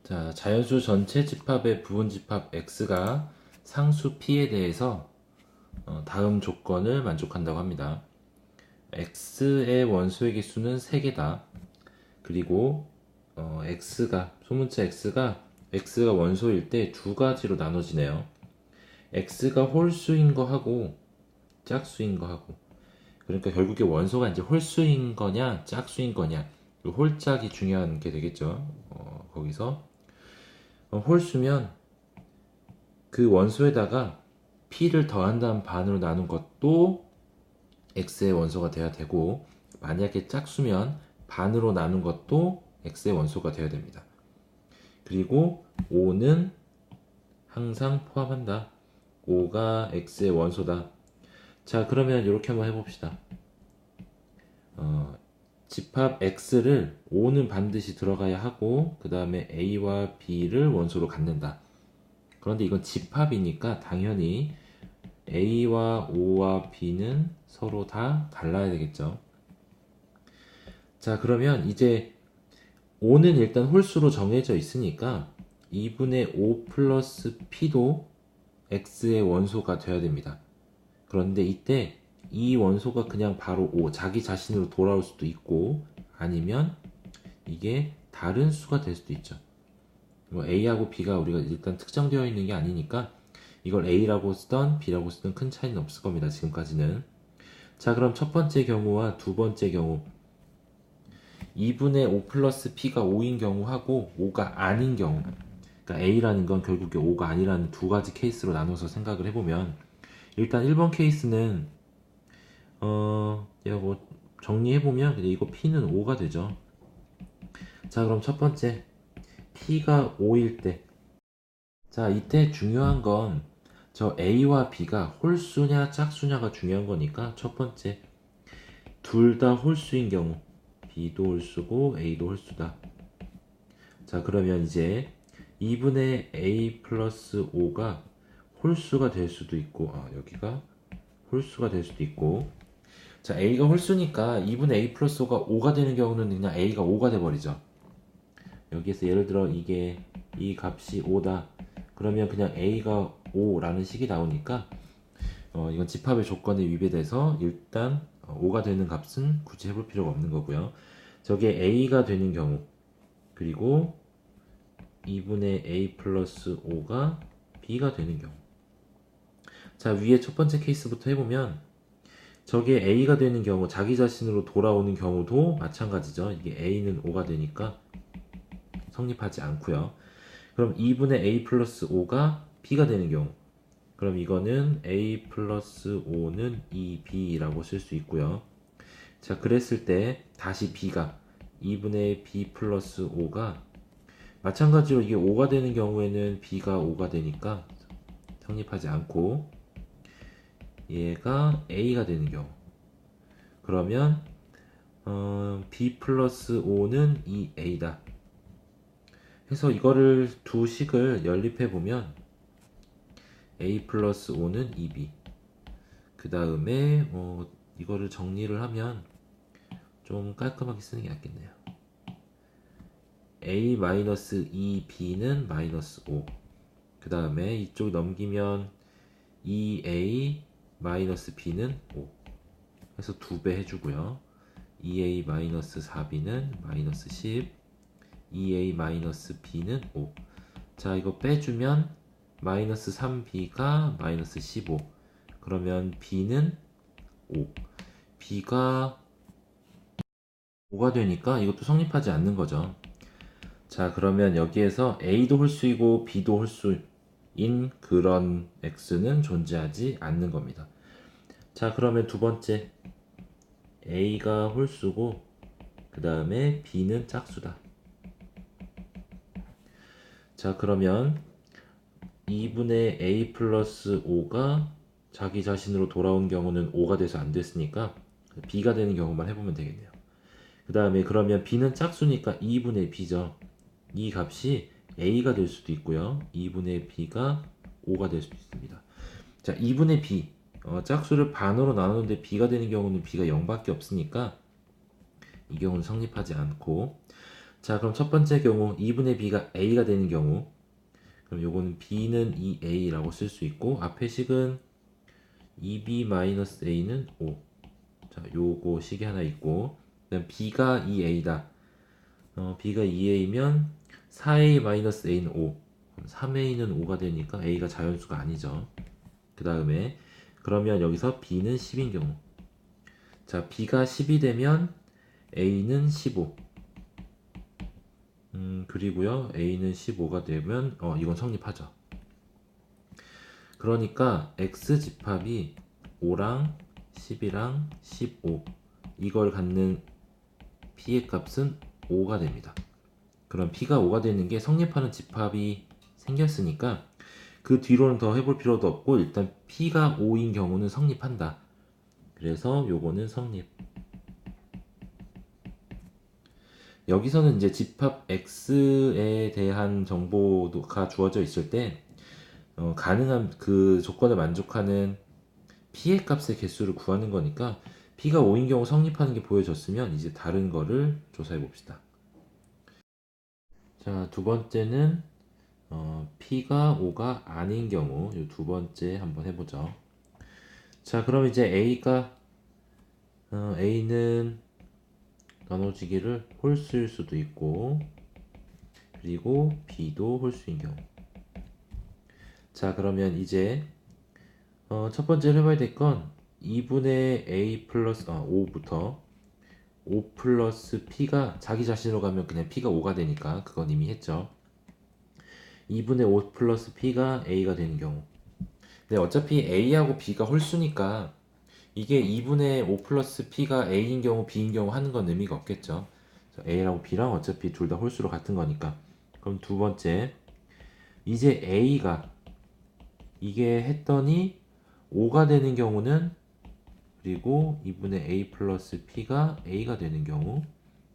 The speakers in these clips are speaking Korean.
자, 자연수 전체 집합의 부분 집합 x가 상수 p에 대해서 다음 조건을 만족한다고 합니다. x의 원소의 개수는 3개다. 그리고 소문자 x가 원소일 때 두 가지로 나눠지네요. x가 홀수인 거 하고 짝수인 거 하고. 그러니까 결국에 원소가 이제 홀수인 거냐 짝수인 거냐, 그 홀짝이 중요한 게 되겠죠. 거기서 홀수면 그 원소에다가 p를 더한 다음 반으로 나눈 것도 x의 원소가 돼야 되고, 만약에 짝수면 반으로 나눈 것도 x의 원소가 돼야 됩니다. 그리고 5는 항상 포함한다. 5가 x의 원소다. 자, 그러면 이렇게 한번 해봅시다. 집합 x를 5는 반드시 들어가야 하고, 그 다음에 a와 b를 원소로 갖는다. 그런데 이건 집합이니까 당연히 A와 O와 B는 서로 다 갈라야 되겠죠. 자, 그러면 이제 O는 일단 홀수로 정해져 있으니까 2분의 5 플러스 P도 X의 원소가 되어야 됩니다. 그런데 이때 이 원소가 그냥 바로 5, 자기 자신으로 돌아올 수도 있고, 아니면 이게 다른 수가 될 수도 있죠. 뭐 A하고 B가 우리가 일단 특정되어 있는 게 아니니까 이걸 A라고 쓰던 B라고 쓰던 큰 차이는 없을 겁니다, 지금까지는. 자, 그럼 첫 번째 경우와 두 번째 경우, 2분의 5 플러스 P가 5인 경우하고 5가 아닌 경우, 그러니까 A라는 건 결국에 5가 아니라는 두 가지 케이스로 나눠서 생각을 해보면, 일단 1번 케이스는 내가 뭐 정리해보면 이거 P는 5가 되죠. 자, 그럼 첫 번째 P가 5일 때, 자, 이때 중요한 건 저 A와 B가 홀수냐 짝수냐가 중요한 거니까, 첫 번째 둘 다 홀수인 경우 B도 홀수고 A도 홀수다. 자, 그러면 이제 2분의 A 플러스 5가 홀수가 될 수도 있고, 여기가 홀수가 될 수도 있고. 자, A가 홀수니까 2분의 A 플러스 5가 되는 경우는 그냥 A가 5가 돼버리죠. 여기에서 예를 들어 이게 이 값이 5다. 그러면 그냥 A가 5라는 식이 나오니까 이건 집합의 조건에 위배돼서 일단 5가 되는 값은 굳이 해볼 필요가 없는 거고요. 저게 A가 되는 경우, 그리고 2분의 A 플러스 5가 B가 되는 경우. 자, 위에 첫 번째 케이스부터 해보면 저게 A가 되는 경우, 자기 자신으로 돌아오는 경우도 마찬가지죠. 이게 A는 5가 되니까 성립하지 않고요. 그럼 2분의 A 플러스 5가 B가 되는 경우, 그럼 이거는 A 플러스 5는 2B라고 쓸 수 있고요. 자, 그랬을 때 다시 B가 2분의 B 플러스 5가, 마찬가지로 이게 5가 되는 경우에는 B가 5가 되니까 성립하지 않고, 얘가 A가 되는 경우, 그러면 B 플러스 5는 2A다 해서 이거를 두 식을 연립해 보면 A 플러스 5는 2B, 그 다음에 이거를 정리를 하면 좀 깔끔하게 쓰는 게 낫겠네요. A 마이너스 2B는 마이너스 5, 그 다음에 이쪽 넘기면 2A 마이너스 B는 5 해서 2배 해주고요. 2A 마이너스 4B는 마이너스 10, 2A 마이너스 B는 5. 자, 이거 빼주면 마이너스 3B가 마이너스 15. 그러면 B는 5. B가 5가 되니까 이것도 성립하지 않는 거죠. 자, 그러면 여기에서 A도 홀수이고 B도 홀수인 그런 X는 존재하지 않는 겁니다. 자, 그러면 두 번째, A가 홀수고 그 다음에 B는 짝수다. 자, 그러면 2분의 A 플러스 5가 자기 자신으로 돌아온 경우는 5가 돼서 안 됐으니까 B가 되는 경우만 해보면 되겠네요. 그 다음에 그러면 B는 짝수니까 2분의 B죠. 이 값이 A가 될 수도 있고요. 2분의 B가 5가 될 수도 있습니다. 자, 2분의 B, 짝수를 반으로 나누는데 B가 되는 경우는 B가 0밖에 없으니까 이 경우는 성립하지 않고. 자, 그럼 첫 번째 경우 2분의 b가 a가 되는 경우, 그럼 요거는 b는 2a라고 쓸 수 있고, 앞에 식은 2b-a는 5. 자, 요거 식이 하나 있고, 그다음 b가 2a다. b가 2a면 4a-a는 5. 3a는 5가 되니까 a가 자연수가 아니죠. 그 다음에 그러면 여기서 b는 10인 경우, 자, b가 10이 되면 a는 15. 그리고요, a는 15가 되면 이건 성립하죠. 그러니까 x 집합이 5랑 10이랑 15, 이걸 갖는 p의 값은 5가 됩니다. 그럼 p가 5가 되는 게 성립하는 집합이 생겼으니까 그 뒤로는 더 해볼 필요도 없고, 일단 p가 5인 경우는 성립한다. 그래서 요거는 성립. 여기서는 이제 집합 x에 대한 정보가 주어져 있을 때 가능한 그 조건을 만족하는 p의 값의 개수를 구하는 거니까, p가 5인 경우 성립하는 게 보여졌으면 이제 다른 거를 조사해 봅시다. 자, 두 번째는 p가 5가 아닌 경우, 이 두 번째 한번 해보죠. 자, 그럼 이제 a는 나눠지기를 홀수일 수도 있고, 그리고 b도 홀수인 경우. 자, 그러면 이제 첫 번째로 해봐야 될 건 2분의 a 플러스 5부터 5 플러스 p가 자기 자신으로 가면 그냥 p가 5가 되니까 그건 이미 했죠. 2분의 5 플러스 p가 a가 되는 경우. 근데 어차피 a하고 b가 홀수니까 이게 2분의 5 플러스 p가 a인 경우 b인 경우 하는 건 의미가 없겠죠. a랑 b랑 어차피 둘 다 홀수로 같은 거니까. 그럼 두 번째, 이제 a가 이게 했더니 5가 되는 경우는, 그리고 2분의 a 플러스 p가 a가 되는 경우,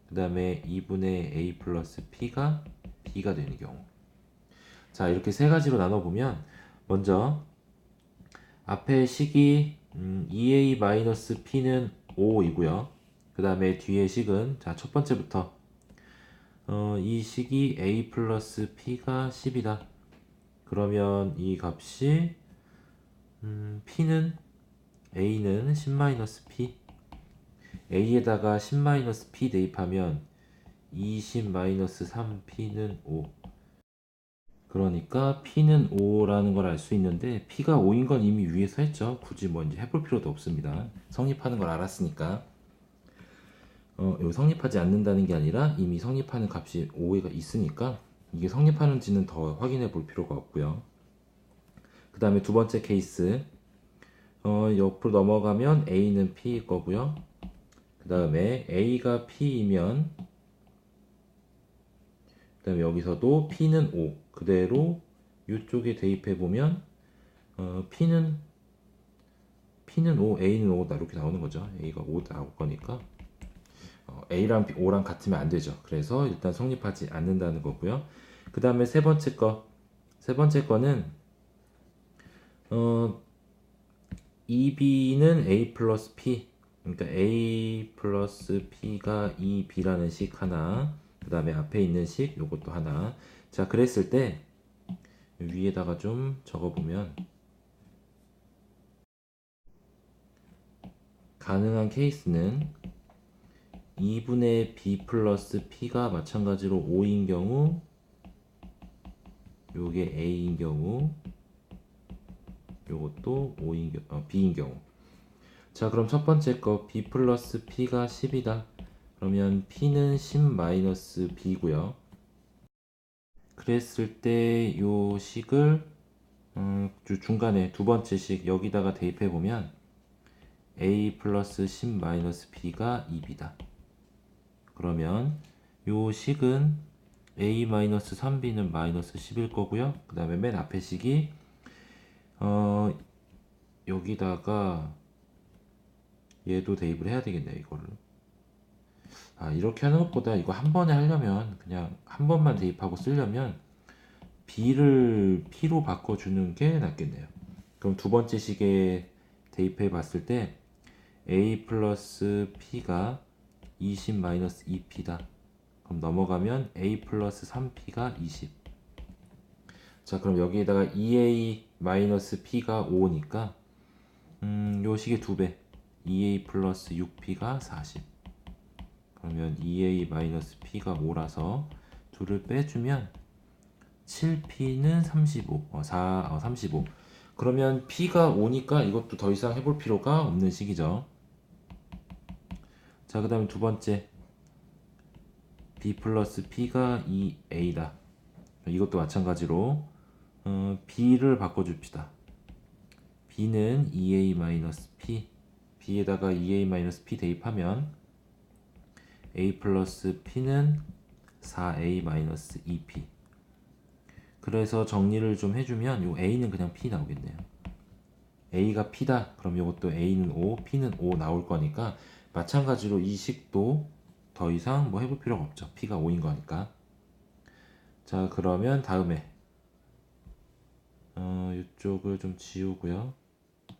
그 다음에 2분의 a 플러스 p가 b가 되는 경우. 자, 이렇게 세 가지로 나눠보면, 먼저 앞에 식이 2a-p는 5이고요. 그 다음에 뒤에 식은, 자, 첫 번째부터 이 식이 a 플러스 p가 10이다. 그러면 이 값이 a는 10-p, a에다가 10-p 대입하면 20-3p는 5. 그러니까 p는 5라는 걸 알 수 있는데, p가 5인 건 이미 위에서 했죠. 굳이 뭐 이제 해볼 필요도 없습니다. 성립하는 걸 알았으니까. 여기 성립하지 않는다는 게 아니라 이미 성립하는 값이 5가 있으니까 이게 성립하는지는 더 확인해 볼 필요가 없고요. 그 다음에 두 번째 케이스, 옆으로 넘어가면 a는 p일 거고요. 그 다음에 a가 p이면, 그 다음에 여기서도 p는 5 그대로 이쪽에 대입해 보면 p는 5, a는 5다 이렇게 나오는 거죠. a가 5 나올 거니까 a랑 5랑 같으면 안 되죠. 그래서 일단 성립하지 않는다는 거고요. 그 다음에 세 번째 거는 2b는 a 플러스 p, 그러니까 a 플러스 p가 2b라는 식 하나, 그 다음에 앞에 있는 식 요것도 하나. 자, 그랬을 때 위에다가 좀 적어보면, 가능한 케이스는 2분의 b 플러스 p가 마찬가지로 5인 경우, 요게 a인 경우, 요것도 b인 경우. 자, 그럼 첫 번째 거 b 플러스 p가 10이다. 그러면 p는 10-b고요. 그랬을 때 요 식을 중간에 두 번째 식 여기다가 대입해 보면 a 플러스 10-b가 2b다. 그러면 요 식은 a-3b는 마이너스 10일 거고요. 그 다음에 맨 앞에 식이 여기다가 얘도 대입을 해야 되겠네요, 이거를. 이렇게 하는 것보다 이거 한 번에 하려면 그냥 한 번만 대입하고 쓰려면 b를 p로 바꿔주는 게 낫겠네요. 그럼 두 번째 식에 대입해 봤을 때 a 플러스 p가 20-2p다. 그럼 넘어가면 a 플러스 3p가 20. 자, 그럼 여기에다가 2a 마이너스 p가 5니까 요 식의 2배 2a 플러스 6p가 40. 그러면 2a 마이너스 p가 5라서 둘을 빼주면 7p는 35. 35. 그러면 p가 5니까 이것도 더 이상 해볼 필요가 없는 식이죠. 자, 그 다음에 두 번째 b 플러스 p가 2a다. 이것도 마찬가지로 b를 바꿔줍시다. b는 2a 마이너스 p, b에다가 2a 마이너스 p 대입하면 a 플러스 p는 4a 마이너스 2p. 그래서 정리를 좀 해주면 요 a는 그냥 p 나오겠네요. a가 p다. 그럼 이것도 a는 5, p는 5 나올 거니까 마찬가지로 이 식도 더 이상 뭐 해볼 필요가 없죠. p가 5인 거니까. 자, 그러면 다음에 이쪽을 좀 지우고요. 그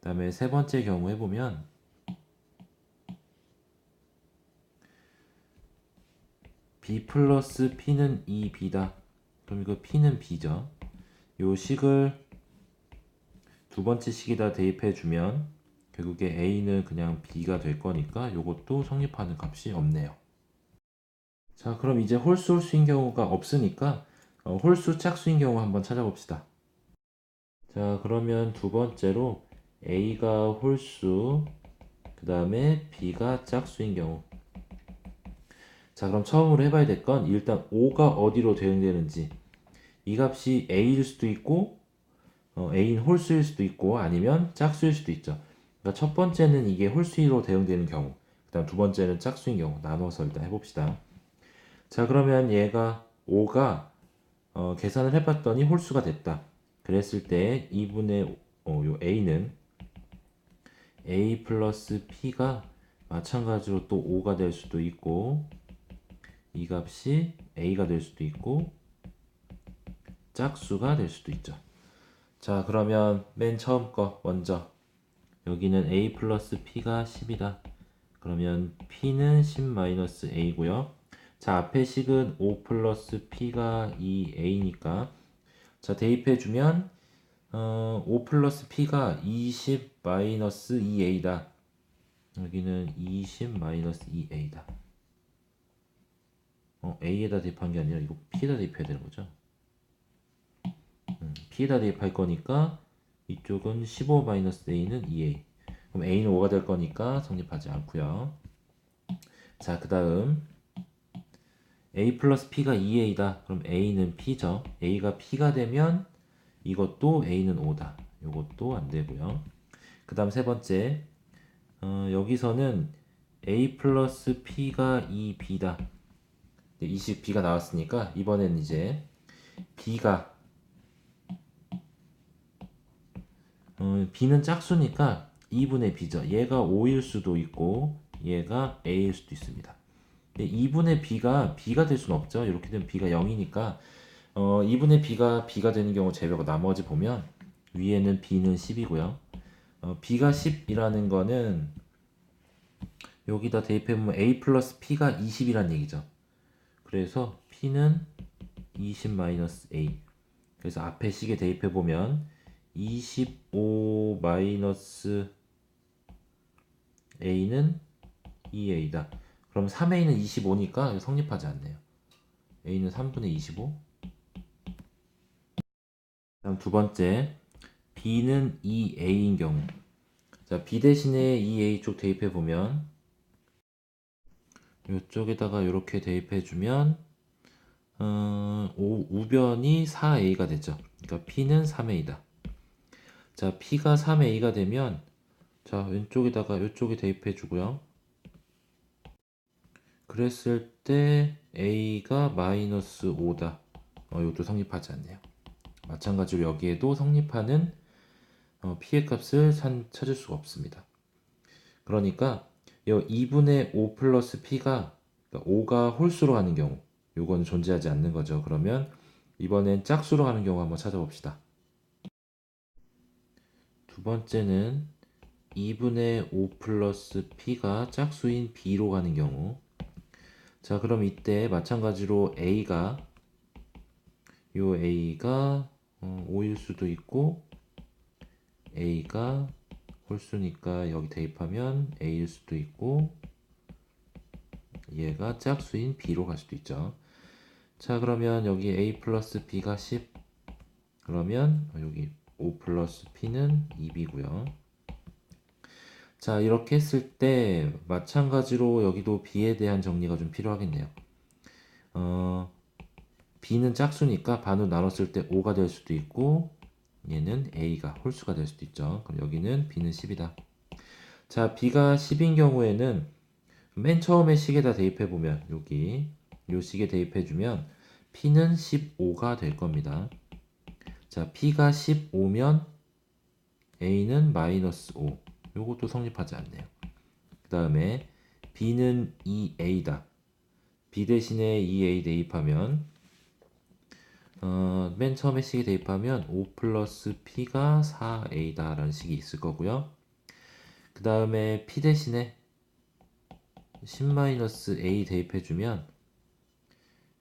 다음에 세 번째 경우 해보면 b 플러스 p는 2b다. 그럼 이거 p는 b죠. 요 식을 두 번째 식에다 대입해주면 결국에 a는 그냥 b가 될 거니까 요것도 성립하는 값이 없네요. 자, 그럼 이제 홀수 홀수인 경우가 없으니까 홀수 짝수인 경우 한번 찾아봅시다. 자, 그러면 두 번째로 a가 홀수, 그 다음에 b가 짝수인 경우. 자, 그럼 처음으로 해봐야 될 건 일단 5가 어디로 대응되는지. 이 값이 a일 수도 있고 a인 홀수일 수도 있고 아니면 짝수일 수도 있죠. 그러니까 첫 번째는 이게 홀수로 대응되는 경우, 그 다음 두 번째는 짝수인 경우 나눠서 일단 해봅시다. 자, 그러면 얘가 5가 계산을 해봤더니 홀수가 됐다. 그랬을 때 2분의 요 a는 a 플러스 p가 마찬가지로 또 5가 될 수도 있고 이 값이 a가 될 수도 있고 짝수가 될 수도 있죠. 자, 그러면 맨 처음 거 먼저 여기는 a 플러스 p가 10이다. 그러면 p는 10-a고요. 자, 앞에 식은 5 플러스 p가 2a니까 자, 대입해주면 5 플러스 p가 20-2a다. 여기는 20-2a다. a에다 대입한 게 아니라 이거 p에다 대입해야 되는 거죠. p에다 대입할 거니까 이쪽은 15-a는 2a. 그럼 a는 5가 될 거니까 성립하지 않고요. 자, 그 다음 a 플러스 p가 2a다. 그럼 a는 p죠. a가 p가 되면 이것도 a는 5다. 이것도 안 되고요. 그 다음 세 번째 여기서는 a 플러스 p가 2b다. 이 식 b가 나왔으니까 이번엔 이제 b가 b는 짝수니까 2분의 b죠. 얘가 5일 수도 있고 얘가 a일 수도 있습니다. 2분의 b가 될 수는 없죠. 이렇게 되면 b가 0이니까 2분의 b가 되는 경우 제외하고 나머지 보면 위에는 b는 10이고요. b가 10이라는 거는 여기다 대입해보면 a 플러스 p가 20이란 얘기죠. 그래서 p는 20-a. 그래서 앞에 식에 대입해보면 25-a는 2a다. 그럼 3a는 25니까 성립하지 않네요. a는 3분의 25. 다음 두 번째 b는 2a인 경우. 자, b 대신에 2a 쪽 대입해보면 이쪽에다가 이렇게 대입해주면 우변이 4a가 되죠. 그러니까 p는 3a다. 자, p가 3a가 되면 자, 왼쪽에다가 이쪽에 대입해 주고요. 그랬을 때 a가 마이너스 5다. 이것도 성립하지 않네요. 마찬가지로 여기에도 성립하는 p의 값을 찾을 수가 없습니다. 그러니까 이 2분의 5 플러스 p가 그러니까 5가 홀수로 가는 경우 요건 존재하지 않는 거죠. 그러면 이번엔 짝수로 가는 경우 한번 찾아봅시다. 두 번째는 2분의 5 플러스 p가 짝수인 b로 가는 경우 자, 그럼 이때 마찬가지로 A가 5일 수도 있고 A가 홀수니까 여기 대입하면 A일 수도 있고 얘가 짝수인 B로 갈 수도 있죠. 자, 그러면 여기 A 플러스 B가 10, 그러면 여기 5 플러스 P는 2B고요. 자, 이렇게 했을 때 마찬가지로 여기도 B에 대한 정리가 좀 필요하겠네요. B는 짝수니까 반으로 나눴을 때 5가 될 수도 있고 얘는 A가 홀수가 될 수도 있죠. 그럼 여기는 B는 10이다. 자, B가 10인 경우에는 맨 처음에 식에다 대입해보면 여기 요 식에 대입해주면 P는 15가 될 겁니다. 자, P가 15면 A는 마이너스 5. 요것도 성립하지 않네요. 그 다음에 B는 2A다. B 대신에 2A 대입하면 맨 처음에 식에 대입하면 5 플러스 P가 4A다 라는 식이 있을 거고요. 그 다음에 P 대신에 10-A 대입해주면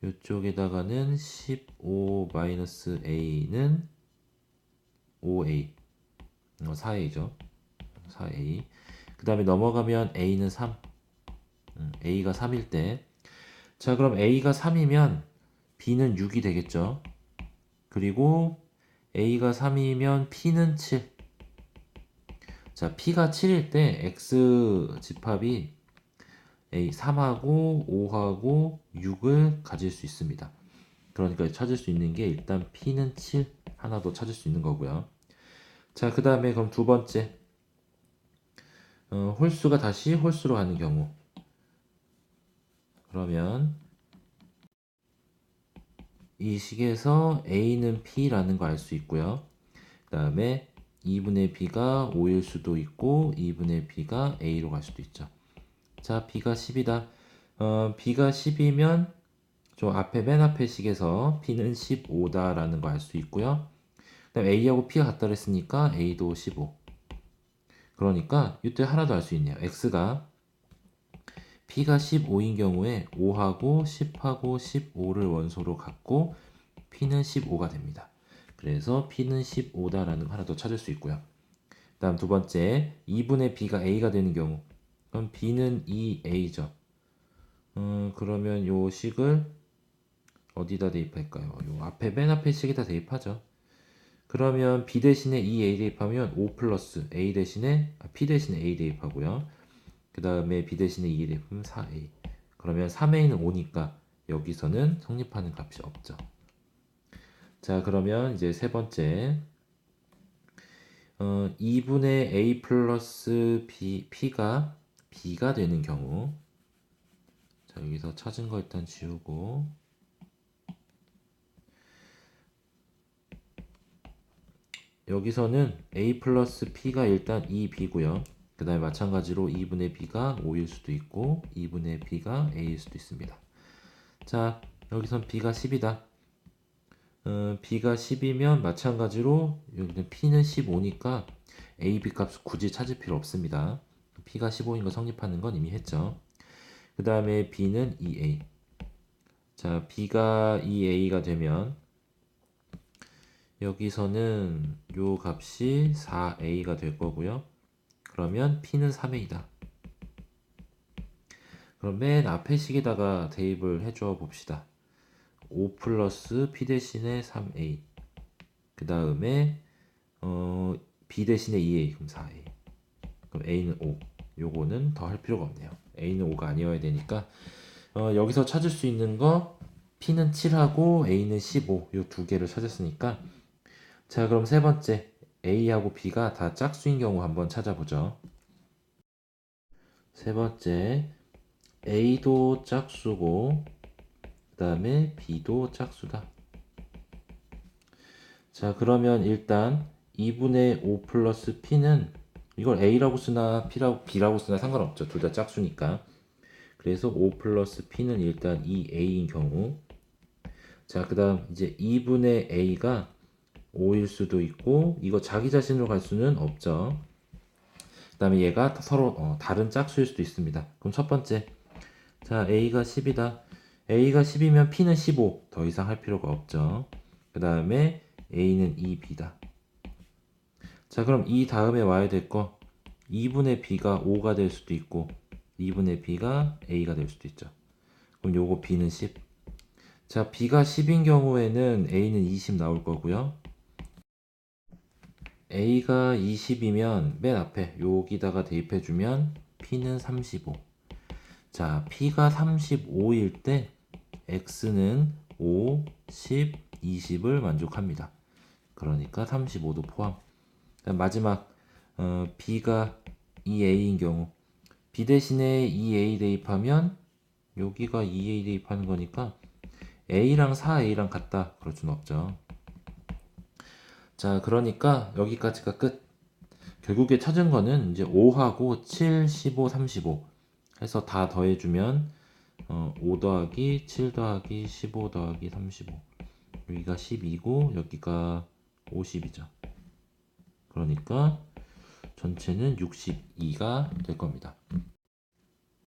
이쪽에다가는 15-A는 5A, 4A죠. 4A. 그 다음에 넘어가면 A는 3. A가 3일 때. 자, 그럼 A가 3이면 B는 6이 되겠죠. 그리고 A가 3이면 P는 7. 자, P가 7일 때 X 집합이 A 3하고 5하고 6을 가질 수 있습니다. 그러니까 찾을 수 있는 게 일단 P는 7 하나 더 찾을 수 있는 거고요. 자, 그 다음에 그럼 두 번째 홀수가 다시 홀수로 가는 경우, 그러면 이 식에서 A는 P라는 거 알 수 있고요. 그 다음에 2분의 B가 5일 수도 있고 2분의 B가 A로 갈 수도 있죠. 자, B가 10이다. B가 10이면 저 앞에 맨 앞에 식에서 P는 15다 라는 거 알 수 있고요. 그 다음에 A하고 P가 같다 그랬으니까 A도 15. 그러니까 이때 하나 더 알 수 있네요. X가 P가 15인 경우에 5하고 10하고 15를 원소로 갖고 P는 15가 됩니다. 그래서 P는 15다라는 거 하나 더 찾을 수 있고요. 다음 두 번째, 2분의 B가 A가 되는 경우, 그럼 B는 2A죠. 그러면 요 식을 어디다 대입할까요? 요 앞에 맨 앞에 식에다 대입하죠. 그러면 B 대신에 2A 대입하면 5 플러스 A 대신에 P 대신에 A 대입하고요. 그 다음에 B 대신에 2 대입하면 4A. 그러면 3A는 5니까 여기서는 성립하는 값이 없죠. 자, 그러면 이제 세 번째 2분의 A 플러스 P가 B가 되는 경우, 자, 여기서 찾은 거 일단 지우고 여기서는 A 플러스 P가 일단 2B고요. 그 다음에 마찬가지로 2분의 B가 5일 수도 있고 2분의 B가 A일 수도 있습니다. 자, 여기선 B가 10이다. B가 10이면 마찬가지로 여기는 P는 15니까 A, B 값을 굳이 찾을 필요 없습니다. P가 15인 거 성립하는 건 이미 했죠. 그 다음에 B는 2A. 자, B가 2A가 되면 여기서는 요 값이 4A가 될 거고요. 그러면 P는 3A다. 그럼 맨 앞에 식에다가 대입을 해줘 봅시다. 5 플러스 P 대신에 3A. 그 다음에 B 대신에 2A. 그럼 4A. 그럼 A는 5. 요거는 더 할 필요가 없네요. A는 5가 아니어야 되니까 여기서 찾을 수 있는 거 P는 7하고 A는 15. 요 두 개를 찾았으니까, 자, 그럼 세 번째 A하고 B가 다 짝수인 경우 한번 찾아보죠. 세 번째 A도 짝수고 그 다음에 B도 짝수다. 자, 그러면 일단 2분의 5 플러스 P는 이걸 A라고 쓰나 B라고 쓰나 상관없죠. 둘 다 짝수니까. 그래서 5 플러스 P는 일단 2A인 경우, 자, 그 다음 이제 2분의 A가 5일 수도 있고 이거 자기 자신으로 갈 수는 없죠. 그 다음에 얘가 서로 다른 짝수일 수도 있습니다. 그럼 첫 번째 자, A가 10이다. A가 10이면 P는 15. 더 이상 할 필요가 없죠. 그 다음에 A는 2B다. 자, 그럼 이 다음에 와야 될 거 2분의 B가 5가 될 수도 있고 2분의 B가 A가 될 수도 있죠. 그럼 요거 B는 10. 자, B가 10인 경우에는 A는 20 나올 거고요. A가 20이면 맨 앞에 여기다가 대입해주면 P는 35. 자, P가 35일 때 X는 5, 10, 20을 만족합니다. 그러니까 35도 포함. 마지막 B가 2A인 경우 B 대신에 2A 대입하면 여기가 2A 대입하는 거니까 A랑 4A랑 같다 그럴 수는 없죠. 자, 그러니까 여기까지가 끝. 결국에 찾은 거는 이제 5하고 7, 15, 35 해서 다 더해주면 5 더하기 7 더하기 15 더하기 35 여기가 12고 여기가 50이죠. 그러니까 전체는 62가 될 겁니다.